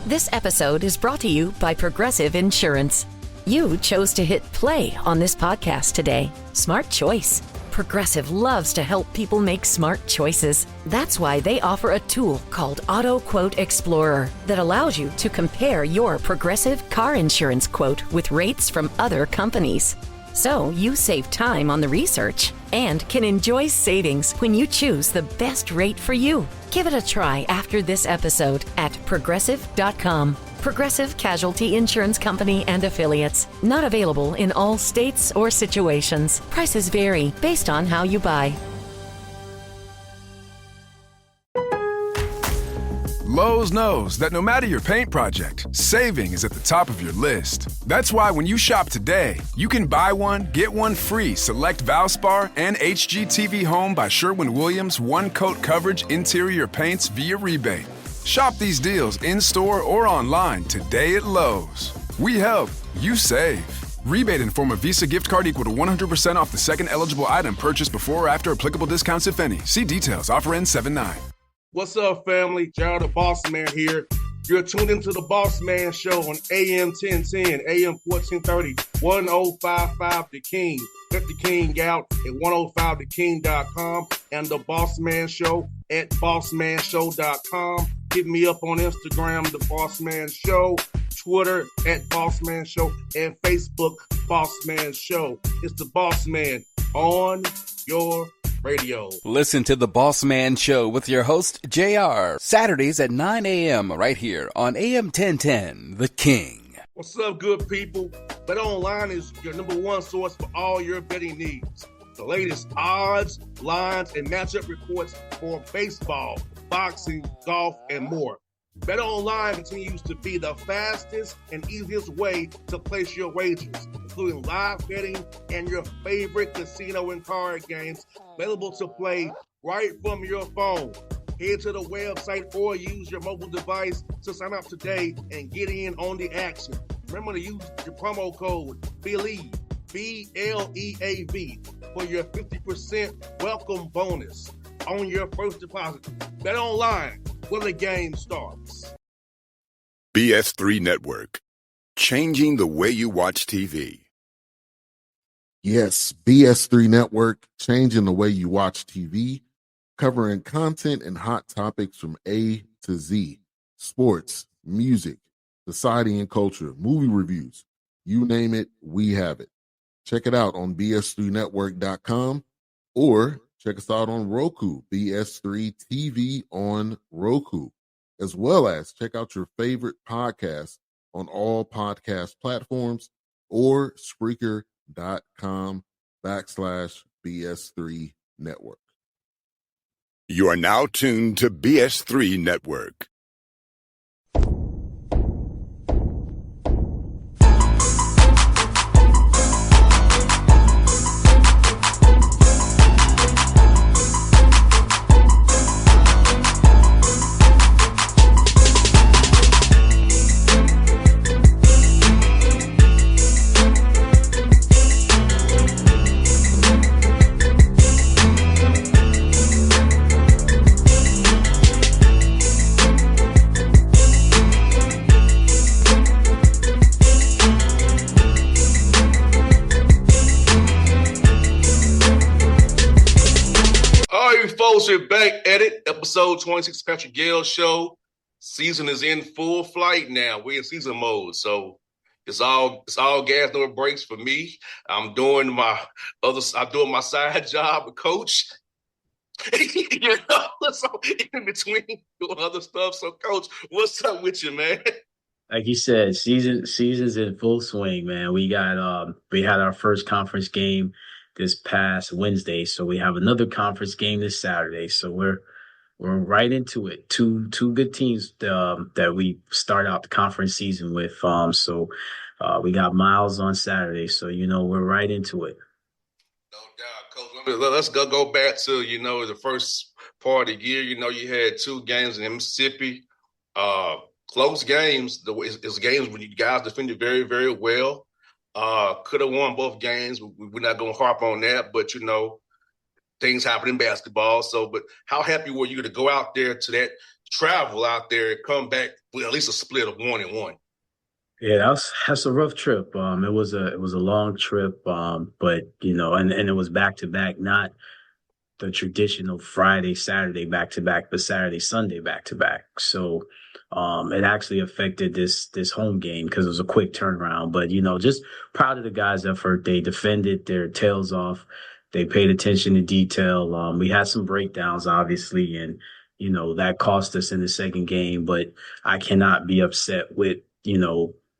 This episode is brought to you by Progressive Insurance. You chose to hit play on this podcast today. Smart choice. Progressive loves to help people make smart choices. That's why they offer a tool called Auto Quote Explorer that allows you to compare your Progressive car insurance quote with rates from other companies. So you save time on the research and can enjoy savings when you choose the best rate for you. Give it a try after this episode at Progressive.com. Progressive Casualty Insurance Company and Affiliates. Not available in all states or situations. Prices vary based on how you buy. Lowe's knows that no matter your paint project, saving is at the top of your list. That's why when you shop today, you can buy one, get one free select Valspar and HGTV Home by Sherwin-Williams one-coat coverage interior paints via rebate. Shop these deals in-store or online today at Lowe's. We help, you save. Rebate in form of Visa gift card equal to 100% off the second eligible item purchased before or after applicable discounts, if any. See details. Offer ends 7/9. What's up, family? Gerald the Bossman here. You're tuned into the Bossman Show on AM 1010, AM 1430, 1055 The King. Check The King out at 105theking.com and the Bossman Show at bossmanshow.com. Hit me up on Instagram, The Bossman Show, Twitter at Bossman Show, and Facebook, Bossman Show. It's the Bossman on your radio. Listen to the Bossman Show with your host, JR, Saturdays at 9 a.m. right here on AM 1010, The King. What's up, good people? BetOnline is your number one source for all your betting needs. The latest odds, lines, and matchup reports for baseball, boxing, golf, and more. BetOnline continues to be the fastest and easiest way to place your wagers, including live betting and your favorite casino and card games available to play right from your phone. Head to the website or use your mobile device to sign up today and get in on the action. Remember to use your promo code BELIEVE, BLEAV, for your 50% welcome bonus on your first deposit. BetOnline, where the game starts. BS3 Network, changing the way you watch TV. Yes, BS3 Network, changing the way you watch TV, covering content and hot topics from A to Z, sports, music, society and culture, movie reviews, you name it, we have it. Check it out on bs3network.com or check us out on Roku, BS3 TV on Roku, as well as check out your favorite podcast on all podcast platforms or Spreaker.com/BS3 Network. You are now tuned to BS3 Network. We're back at it, episode 26, Patrick Gayle Show. Season is in full flight now. We're in season mode, so it's all gas, no breaks for me. I'm doing my side job with Coach. You know, so in between doing other stuff. So, Coach, what's up with you, man? Like you said, season's in full swing, man. We had our first conference game this past Wednesday, so we have another conference game this Saturday. So we're right into it. Two good teams that we start out the conference season with. So we got Miles on Saturday, so we're right into it. No doubt, Coach. Let's go back to the first part of the year. You had two games in Mississippi, close games. It's games when you guys defended very, very well. Could have won both games. We're not going to harp on that, but things happen in basketball. So, but how happy were you to go out there to that travel out there and come back with at least a split of 1-1. Yeah, that's a rough trip. It was a long trip. But and it was back to back, not the traditional Friday, Saturday back to back, but Saturday, Sunday back to back. So it actually affected this home game because it was a quick turnaround. But just proud of the guys' effort. They defended their tails off. They paid attention to detail. We had some breakdowns, obviously, and that cost us in the second game. But I cannot be upset with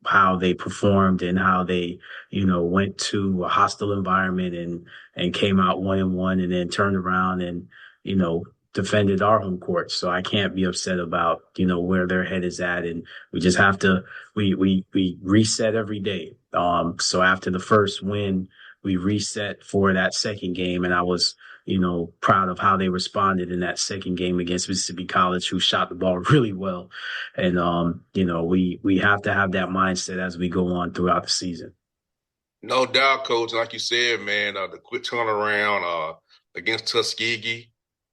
how they performed and how they went to a hostile environment and came out 1-1 and then turned around and, defended our home court. So I can't be upset about, where their head is at. And we just have to, we reset every day. So after the first win, we reset for that second game. And I was, proud of how they responded in that second game against Mississippi College, who shot the ball really well. And, we have to have that mindset as we go on throughout the season. No doubt, Coach. Like you said, man, the quick turnaround against Tuskegee,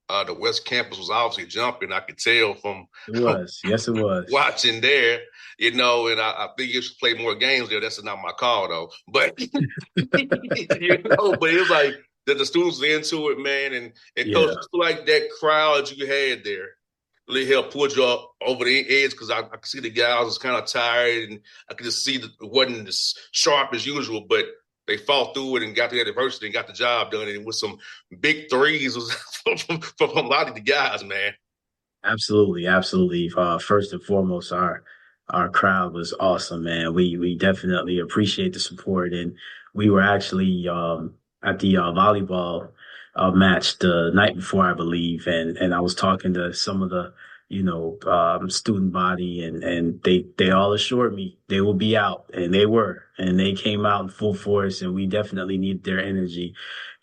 the West Campus was obviously jumping. I could tell from It was. Yes, it was. watching there, and I think you should play more games there. That's not my call, though. But, but it was like that the students were into it, man. And Coach, I feel like that crowd you had there really helped pull you up over the edge because I could see the guys was kind of tired, and I could just see that it wasn't as sharp as usual, but they fought through it and got to that adversity and got the job done. And with some big threes from a lot of the guys, man. Absolutely, absolutely. First and foremost, our crowd was awesome, man. We definitely appreciate the support, and we were actually at the volleyball match the night before, I believe, and I was talking to some of the student body, and they all assured me they will be out, and they were, and they came out in full force, and we definitely need their energy,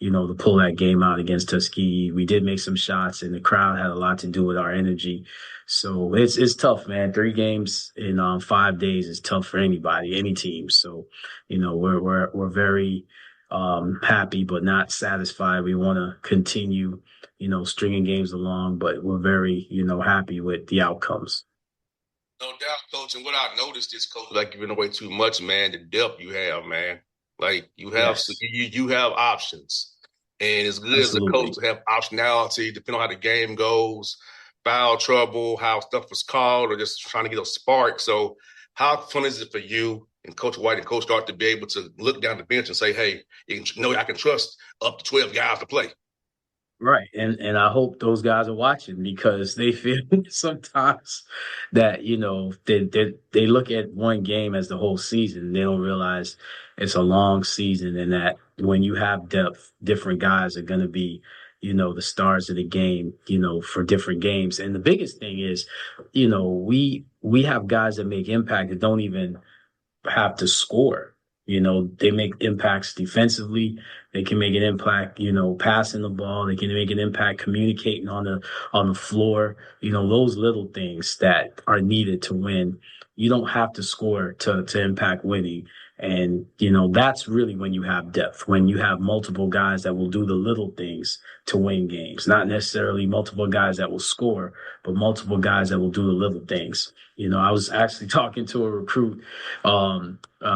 to pull that game out against Tuskegee. We did make some shots, and the crowd had a lot to do with our energy. So it's tough, man. 3 games in 5 days is tough for anybody, any team. So, we're very happy, but not satisfied. We want to continue, stringing games along, but we're very, happy with the outcomes. No doubt, Coach. And what I noticed is, Coach, like giving away too much, man, the depth you have, man. Like you have, you have options. And as good as a coach to have optionality, depending on how the game goes, foul trouble, how stuff was called, or just trying to get a spark. So how fun is it for you and Coach White and Coach Stark to be able to look down the bench and say, hey, I can trust up to 12 guys to play? Right. And I hope those guys are watching, because they feel sometimes that, they look at one game as the whole season. They don't realize it's a long season, and that when you have depth, different guys are going to be, the stars of the game, for different games. And the biggest thing is, we have guys that make impact that don't even have to score. They make impacts defensively. They can make an impact, passing the ball. They can make an impact communicating on the floor. Those little things that are needed to win. You don't have to score to impact winning. And, that's really when you have depth, when you have multiple guys that will do the little things to win games, not necessarily multiple guys that will score, but multiple guys that will do the little things. I was actually talking to a recruit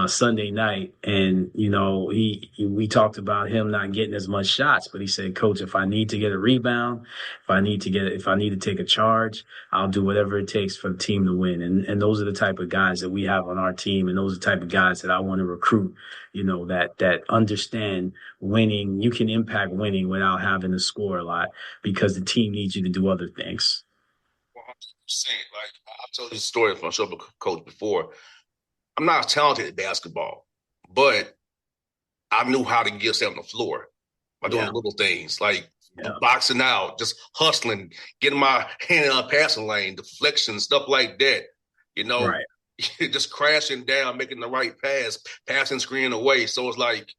Sunday night, and we talked about him not getting as much shots, but he said, Coach, if I need to get a rebound, if I need to take a charge, I'll do whatever it takes for the team to win. And those are the type of guys that we have on our team, and those are the type of guys that I want to recruit, that understand winning. You can impact winning without having to score a lot, because the team needs you to do other things. 100%. Like I've told this story from show coach before. I'm not talented at basketball, but I knew how to get on the floor by doing little things like boxing out, just hustling, getting my hand in a passing lane, deflection, stuff like that. Right. Just crashing down, making the right pass, passing screen away. So it's like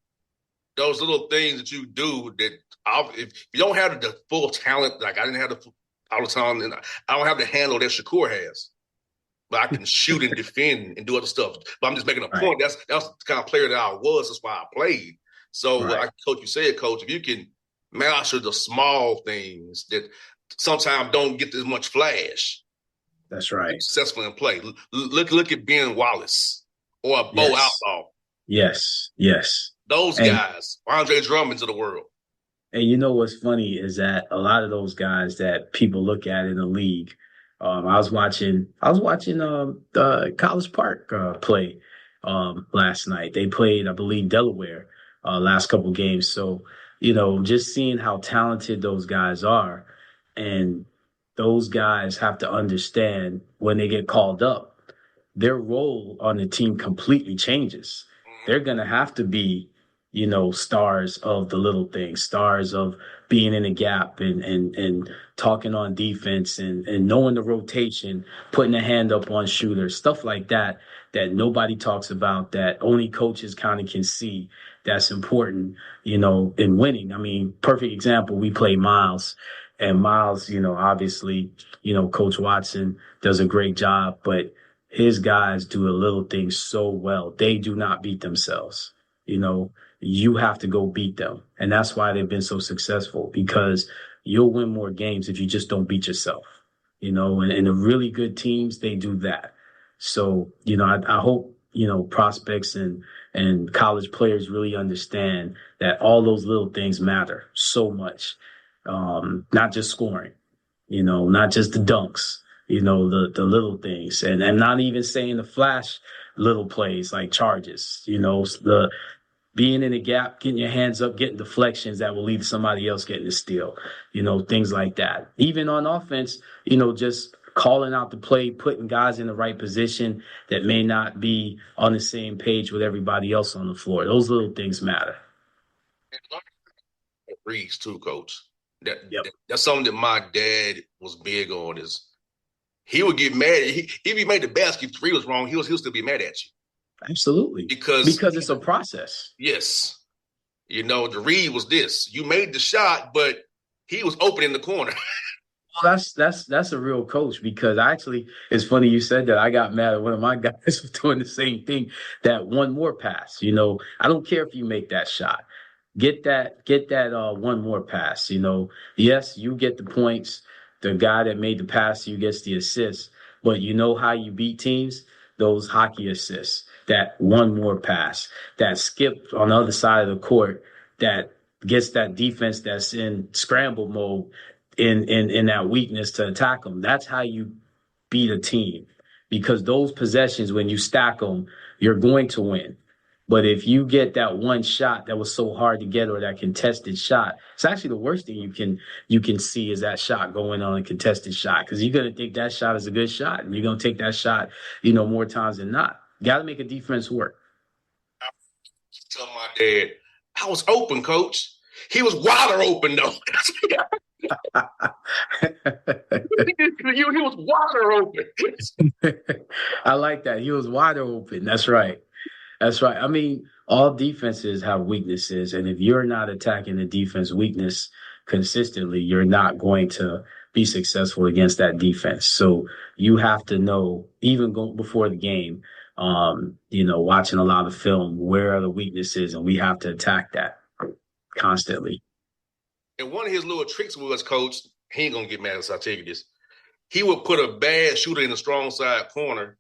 those little things that you do that if you don't have the full talent, like I didn't have all the time, and I don't have the handle that Shakur has. But I can shoot and defend and do other stuff. But I'm just making a point. That's the kind of player that I was. That's why I played. So like Coach, you said, Coach, if you can master the small things that sometimes don't get as much flash, That's right. Successful in play. Look at Ben Wallace or Bo Yes. Outlaw. Yes. Those And guys, Andre Drummond's of the world. And you know what's funny is that a lot of those guys that people look at in the league, I was watching the College Park play last night. They played, I believe, Delaware last couple games. So, just seeing how talented those guys are, and those guys have to understand when they get called up, their role on the team completely changes. They're going to have to be, stars of the little things, stars of being in a gap and talking on defense and knowing the rotation, putting a hand up on shooters, stuff like that, that nobody talks about, that only coaches kind of can see that's important, in winning. I mean, perfect example, we play Miles. And Miles, obviously, Coach Watson does a great job, but his guys do the little things so well. They do not beat themselves. You have to go beat them. And that's why they've been so successful, because you'll win more games if you just don't beat yourself. And the really good teams, they do that. So, I hope, prospects and college players really understand that all those little things matter so much. Not just scoring, not just the dunks, the little things, and not even saying the flash little plays like charges, the being in the gap, getting your hands up, getting deflections that will lead to somebody else getting the steal, things like that. Even on offense, just calling out the play, putting guys in the right position that may not be on the same page with everybody else on the floor. Those little things matter. Reads too, Coach. Yep. That's something that my dad was big on. Is he would get mad if he made the basket, three was wrong. He'll still be mad at you. Absolutely, because it's a process. Yes, the read was this: you made the shot, but he was open in the corner. Well, that's a real coach, because it's funny you said that. I got mad at one of my guys was doing the same thing. That one more pass, I don't care if you make that shot. Get that one more pass. Yes, you get the points. The guy that made the pass to you gets the assist. But you know how you beat teams? Those hockey assists, that one more pass, that skip on the other side of the court, that gets that defense that's in scramble mode in that weakness to attack them. That's how you beat a team, because those possessions, when you stack them, you're going to win. But if you get that one shot that was so hard to get, or that contested shot, it's actually the worst thing you can see is that shot going on a contested shot, because you're going to think that shot is a good shot, and you're going to take that shot, more times than not. Got to make a defense work. I tell my dad, I was open, Coach. He was wider open, though. He was wider open. I like that. He was wider open. That's right. I mean, all defenses have weaknesses, and if you're not attacking the defense weakness consistently, you're not going to be successful against that defense. So you have to know, even before the game, watching a lot of film, where are the weaknesses, and we have to attack that constantly. And one of his little tricks was, Coach, he ain't going to get mad as I tell you this. He would put a bad shooter in the strong side corner,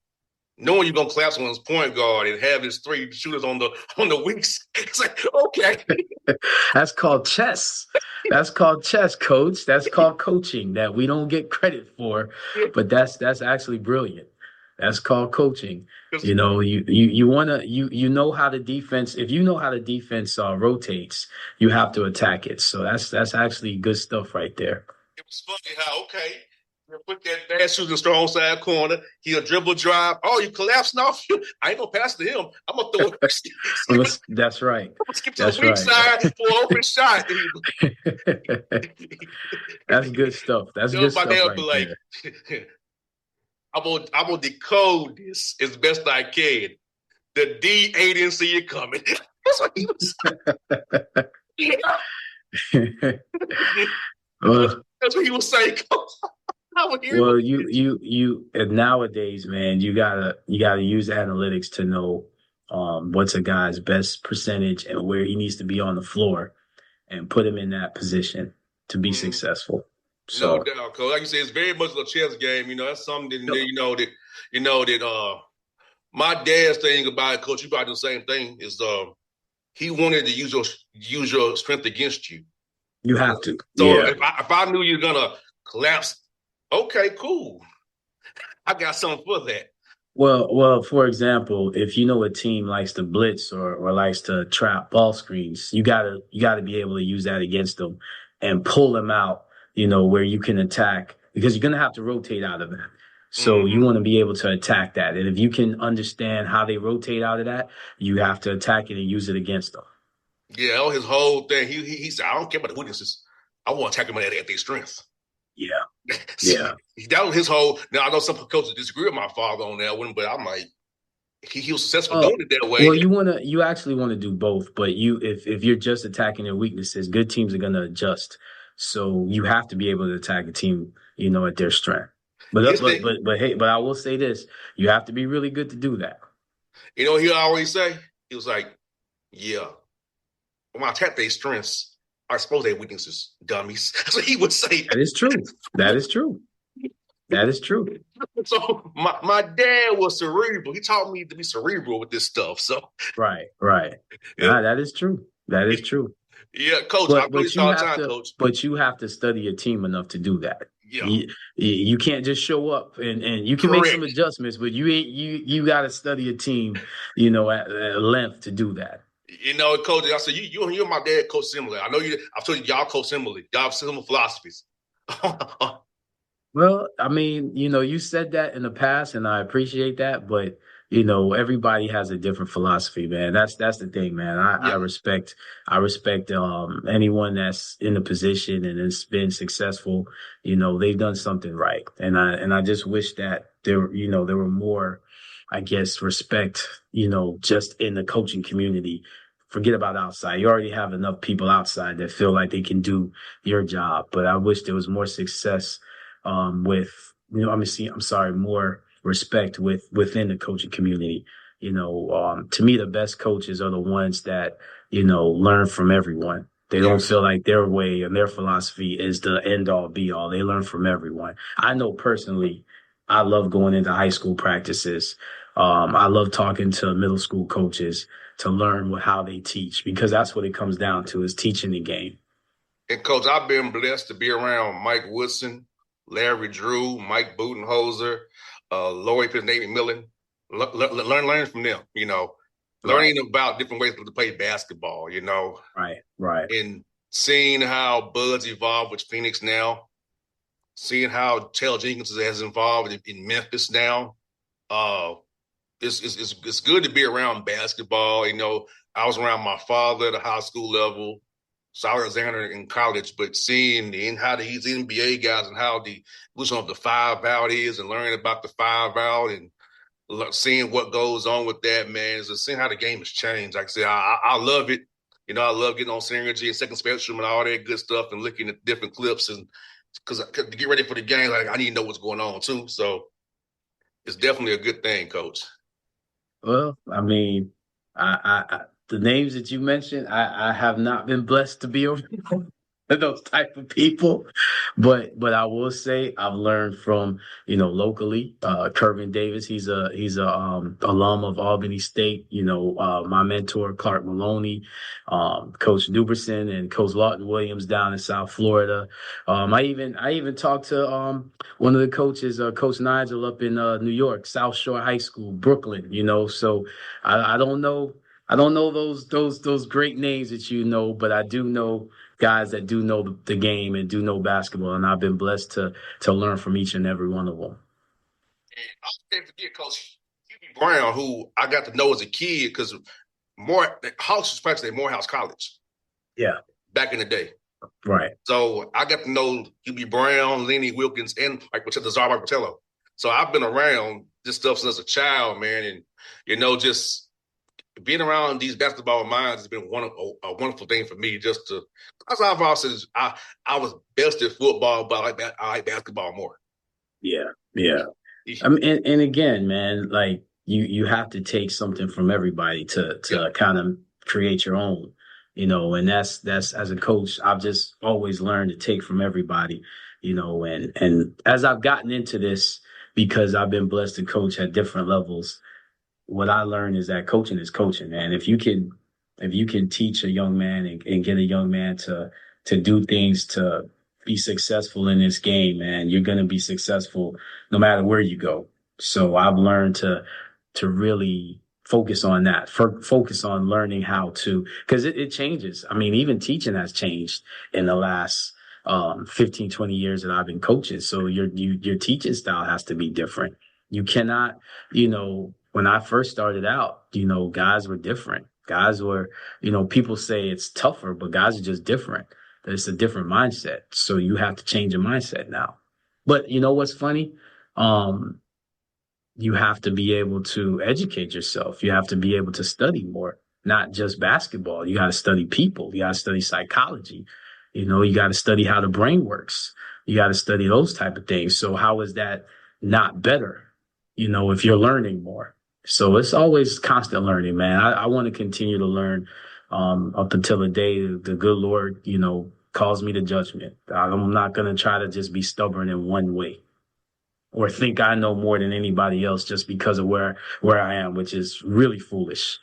knowing you're gonna collapse on his point guard and have his three shooters on the weak side. It's like, okay. That's called chess. That's called chess, Coach. That's called coaching that we don't get credit for, but that's actually brilliant. That's called coaching. You know how the defense. If you know how the defense rotates, you have to attack it. So that's actually good stuff right there. It was funny how put that bad shooter in the strong side corner. He'll dribble drive. Oh, you collapsing off? I ain't gonna pass to him. I'm gonna throw it. That's right. I'm gonna skip to the weak side for an open shot. That's good stuff. That's good stuff right there. I'm gonna decode this as best I can. The D8 didn't see it coming. That's what he was saying. That's what he was saying. Well, you and nowadays, man, you gotta use analytics to know what's a guy's best percentage and where he needs to be on the floor, and put him in that position to be successful. No So, doubt, coach. Like you said, it's very much a chess game. That's something that my dad's thing about it, coach. You probably do the same thing. Is he wanted to use your strength against you. you have to. So Yeah. if I knew you're gonna collapse, okay, cool. I got something for that. Well, for example, if you know a team likes to blitz or likes to trap ball screens, you gotta be able to use that against them and pull them out, where you can attack because you're gonna have to rotate out of that. So you want to be able to attack that. And if you can understand how they rotate out of that, you have to attack it and use it against them. Yeah, that was his whole thing. He said, I don't care about the weaknesses. I want to attack them at their strength. Yeah. See, Yeah. that was his whole. Now I know some coaches disagree with my father on that one, but I'm like, he was successful doing it that way. Well, you actually want to do both, but if you're just attacking their weaknesses, good teams are gonna adjust. So you have to be able to attack a team, at their strength. But I will say this: you have to be really good to do that. He always say, he was like, yeah, when I attack their strengths, I expose their weaknesses, dummies. So he would say that is true. That is true. That is true. So my dad was cerebral. He taught me to be cerebral with this stuff. So right. Yeah. That is true. That is true. Yeah, coach. I really all time, coach. But you have to study a team enough to do that. Yeah. You can't just show up and you can make some adjustments, but you got to study a team, at length to do that. Coach, I said you and my dad coach similar. I know I've told you y'all coach similarly. Y'all have similar philosophies. Well, I mean, you said that in the past, and I appreciate that, but everybody has a different philosophy, man. That's the thing, man. I respect anyone that's in a position and has been successful. They've done something right, and I just wish that there were more, I guess, respect, just in the coaching community. Forget about outside. You already have enough people outside that feel like they can do your job, but I wish there was more success more respect within the coaching community. To me, the best coaches are the ones that, learn from everyone. They don't feel like their way and their philosophy is the end all be all. They learn from everyone. I know personally, I love going into high school practices. I love talking to middle school coaches to learn how they teach, because that's what it comes down to, is teaching the game. And coach, I've been blessed to be around Mike Woodson, Larry Drew, Mike Budenholzer, Lori Pitts-Millen. Learn from them, learning about different ways to play basketball, Right. And seeing how Bud's evolved with Phoenix now, seeing how Taylor Jenkins has evolved in Memphis now. It's good to be around basketball. I was around my father at the high school level, South Alexander in college, but seeing how these NBA guys and how the evolution of the 5-out is, and learning about the 5-out and seeing what goes on with that, man, is just seeing how the game has changed. Like I said, I love it. I love getting on Synergy and Second Spectrum and all that good stuff and looking at different clips, and because to get ready for the game, like I need to know what's going on too. So it's definitely a good thing, Coach. Well, I mean, I the names that you mentioned, I have not been blessed to be around those type of people, but I will say I've learned from locally. Kervin Davis, he's a alum of Albany State. My mentor Clark Maloney, Coach Duberson, and Coach Lawton Williams down in South Florida. I even talked to one of the coaches, Coach Nigel, up in New York, South Shore High School, Brooklyn. So I don't know. I don't know those great names that but I do know guys that do know the game and do know basketball, and I've been blessed to learn from each and every one of them. And I can't forget Coach Hubie Brown, who I got to know as a kid, because Hawks was practicing at Morehouse College. Yeah. Back in the day. Right. So I got to know Hubie Brown, Lenny Wilkins, and Zarba Patello. So I've been around this stuff since a child, man, and just being around these basketball minds has been a wonderful thing for me. Just to, as I've always said, I was best at football, but I like basketball more. Yeah. I mean, and again, man, like you have to take something from everybody to kind of create your own, and that's as a coach, I've just always learned to take from everybody. And as I've gotten into this, because I've been blessed to coach at different levels, what I learned is that coaching is coaching, man. If you can teach a young man and get a young man to do things to be successful in this game, man, you're gonna be successful no matter where you go. So I've learned to really focus on that, focus on learning how to, because it changes. I mean, even teaching has changed in the last 15, 20 years that I've been coaching. So your teaching style has to be different. You cannot, when I first started out, guys were different. Guys were, people say it's tougher, but guys are just different. It's a different mindset. So you have to change your mindset now. But you know what's funny? You have to be able to educate yourself. You have to be able to study more, not just basketball. You got to study people. You got to study psychology. You got to study how the brain works. You got to study those type of things. So how is that not better, if you're learning more? So it's always constant learning, man. I want to continue to learn up until the day the good Lord, calls me to judgment. I'm not going to try to just be stubborn in one way or think I know more than anybody else just because of where I am, which is really foolish.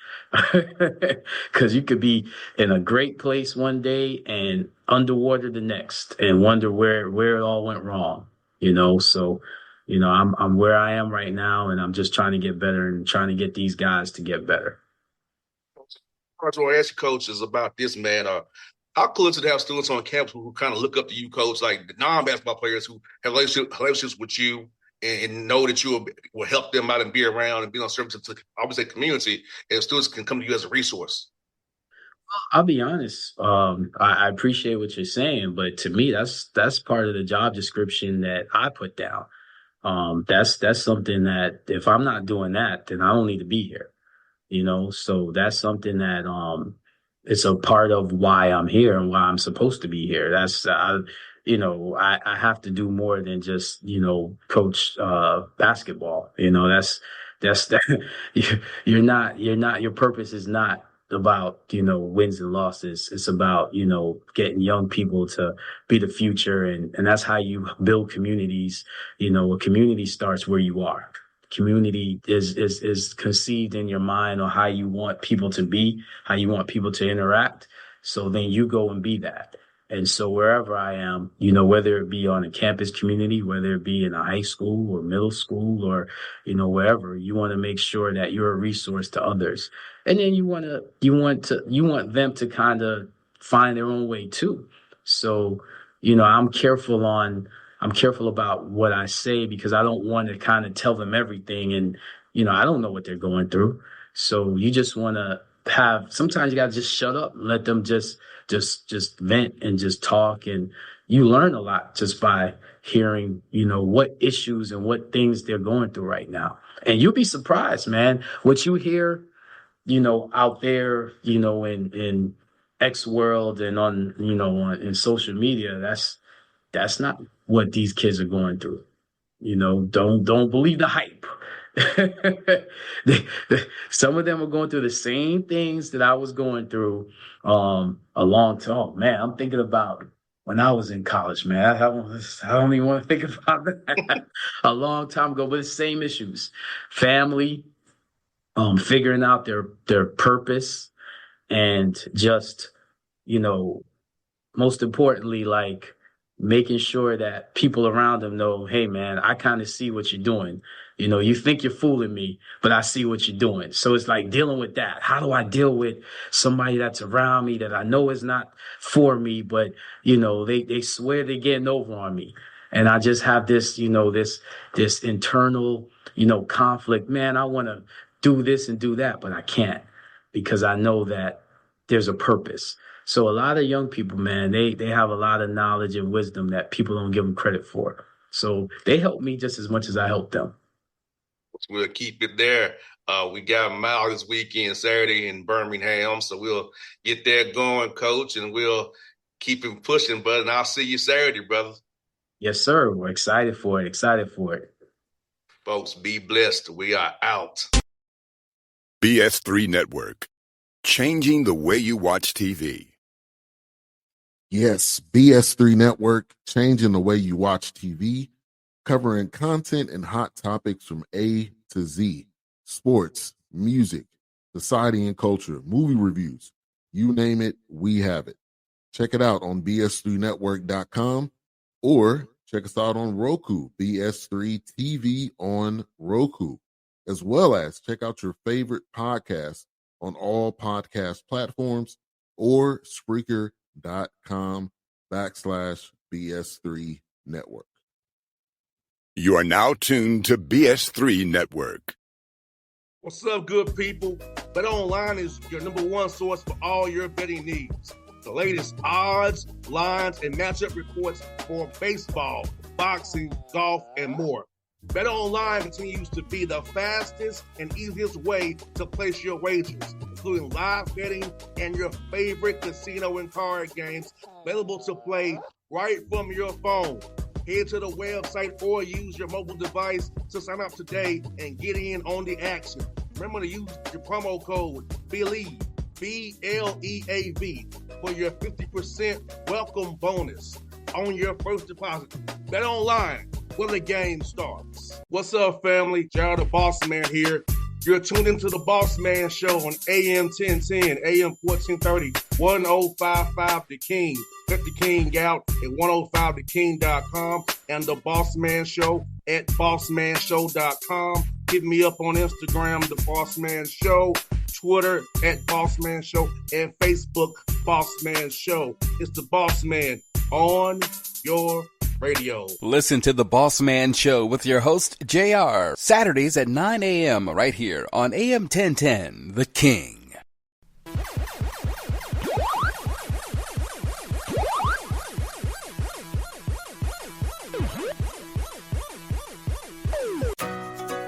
Because you could be in a great place one day and underwater the next and wonder where it all went wrong, So, I'm where I am right now, and I'm just trying to get better and trying to get these guys to get better. I want to ask you, coaches, about this, man. How cool is it to have students on campus who kind of look up to you, coach, like the non-basketball players who have relationships with you and know that you will help them out and be around and be on service to, obviously, community, and students can come to you as a resource? I'll be honest. I appreciate what you're saying, but to me, that's part of the job description that I put down. That's something that if I'm not doing that, then I don't need to be here. So that's something that it's a part of why I'm here and why I'm supposed to be here. I have to do more than just coach basketball. That's that. Your purpose is not about wins and losses. It's about getting young people to be the future, and that's how you build communities. A community starts where you are. Community is conceived in your mind on how you want people to be, how you want people to interact. So then you go and be that. And so wherever I am, whether it be on a campus community, whether it be in a high school or middle school or, wherever, you want to make sure that you're a resource to others. And then you want them to kind of find their own way too. So, I'm careful about what I say because I don't want to kind of tell them everything. And, I don't know what they're going through. So you just want to sometimes you got to just shut up and let them just vent and just talk. And you learn a lot just by hearing, what issues and what things they're going through right now. And you'll be surprised, man, what you hear, out there, in X world and on, in social media. That's not what these kids are going through. Don't believe the hype. Some of them are going through the same things that I was going through a long time. Oh, man, I'm thinking about when I was in college, man. I don't even want to think about that. A long time ago, but the same issues. Family, figuring out their purpose, and just, most importantly, like making sure that people around them know, hey, man, I kind of see what you're doing. You think you're fooling me, but I see what you're doing. So it's like dealing with that. How do I deal with somebody that's around me that I know is not for me, but, they swear they're getting over on me. And I just have this, this internal, conflict. Man, I want to do this and do that, but I can't because I know that there's a purpose. So a lot of young people, man, they have a lot of knowledge and wisdom that people don't give them credit for. So they help me just as much as I help them. We'll keep it there. We got Mile this weekend, Saturday in Birmingham. So we'll get that going, Coach, and we'll keep him pushing, bud. And I'll see you Saturday, brother. Yes, sir. We're excited for it. Folks, be blessed. We are out. BS3 Network, changing the way you watch TV. Yes, BS3 Network, changing the way you watch TV, covering content and hot topics from A to Z. Sports, music, society and culture, movie reviews. You name it, we have it. Check it out on bs3network.com or check us out on Roku, BS3 TV on Roku, as well as check out your favorite podcast on all podcast platforms or Spreaker.com/BS3 Network. You are now tuned to BS3 Network. What's up, good people? Bet Online is your number one source for all your betting needs. The latest odds, lines, and matchup reports for baseball, boxing, golf, and more. Bet Online continues to be the fastest and easiest way to place your wagers, including live betting and your favorite casino and card games available to play right from your phone. Head to the website or use your mobile device to sign up today and get in on the action. Remember to use your promo code BELIEVE, BLEAV, for your 50% welcome bonus on your first deposit. Bet Online, where the game starts. What's up, family? Jared the Bossman here. You're tuned into the Bossman Show on AM 1010, AM 1430, 1055 The King. Check The King out at 105theking.com and the Bossman Show at bossmanshow.com. Hit me up on Instagram, The Bossman Show, Twitter at Bossman Show, and Facebook, Bossman Show. It's the Bossman on your radio. Listen to The Bossman Show with your host, JR, Saturdays at 9 a.m. right here on AM 1010, The King.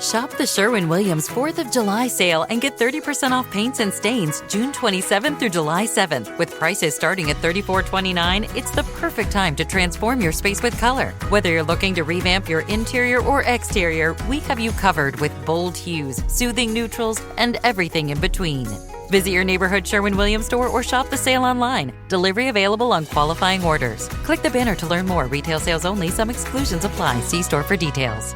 Shop the Sherwin-Williams 4th of July sale and get 30% off paints and stains June 27th through July 7th. With prices starting at $34.29, it's the perfect time to transform your space with color. Whether you're looking to revamp your interior or exterior, we have you covered with bold hues, soothing neutrals, and everything in between. Visit your neighborhood Sherwin-Williams store or shop the sale online. Delivery available on qualifying orders. Click the banner to learn more. Retail sales only. Some exclusions apply. See store for details.